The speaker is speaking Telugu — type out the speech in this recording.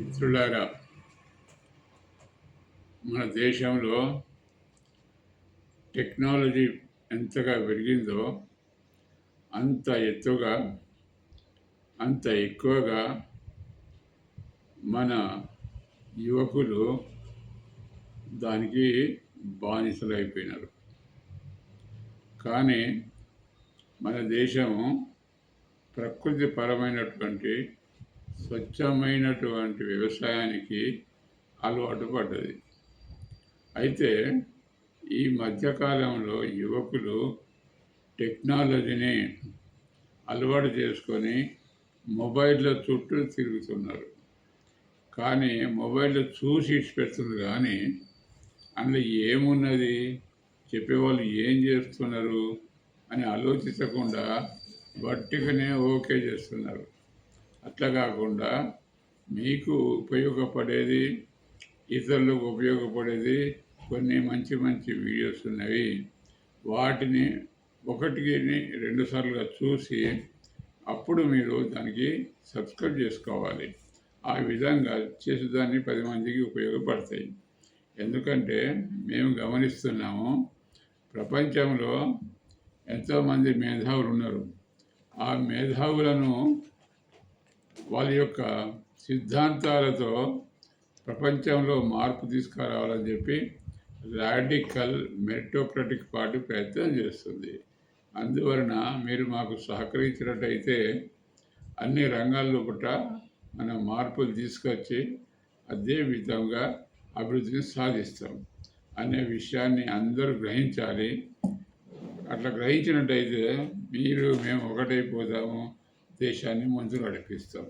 మిత్రులారా, మన దేశంలో టెక్నాలజీ ఎంతగా పెరిగిందో అంత ఎత్తుగా, అంత ఎక్కువగా మన యువకులు దానికి బానిసలైపోయినారు. కానీ మన దేశము ప్రకృతిపరమైనటువంటి స్వచ్ఛమైనటువంటి వ్యవసాయానికి అలవాటు పడ్డది. అయితే ఈ మధ్యకాలంలో యువకులు టెక్నాలజీని అలవాటు చేసుకొని మొబైల్లో చుట్టూ తిరుగుతున్నారు. కానీ మొబైల్లో చూసి ఇచ్చిపెడుతున్నారు, కానీ అందులో ఏమున్నది, చెప్పేవాళ్ళు ఏం చేస్తున్నారు అని ఆలోచించకుండా వట్టిగానే ఓకే చేస్తున్నారు. అట్లా కాకుండా మీకు ఉపయోగపడేది, ఇతరులకు ఉపయోగపడేది కొన్ని మంచి మంచి వీడియోస్ ఉన్నవి. వాటిని ఒకటికి 2 సార్లుగా చూసి అప్పుడు మీరు దానికి సబ్స్క్రైబ్ చేసుకోవాలి. ఆ విధంగా చేసేదాన్ని 10 మందికి ఉపయోగపడతాయి. ఎందుకంటే మేము గమనిస్తున్నాము, ప్రపంచంలో ఎంతోమంది మేధావులు ఉన్నారు. ఆ మేధావులను వాళ్ళ యొక్క సిద్ధాంతాలతో ప్రపంచంలో మార్పు తీసుకురావాలని చెప్పి రాడికల్ మెరిటోక్రటిక్ పార్టీ ప్రయత్నం చేస్తుంది. అందువలన మీరు మాకు సహకరించినట్టయితే అన్ని రంగాల్లో కూడా మనం మార్పులు తీసుకొచ్చి అదే విధంగా అభివృద్ధిని సాధిస్తాం అనే విషయాన్ని అందరూ గ్రహించాలి. అట్లా గ్రహించినట్టయితే మేము ఒకటైపోతాము, దేశాన్ని ముందుకు నడిపిస్తాం.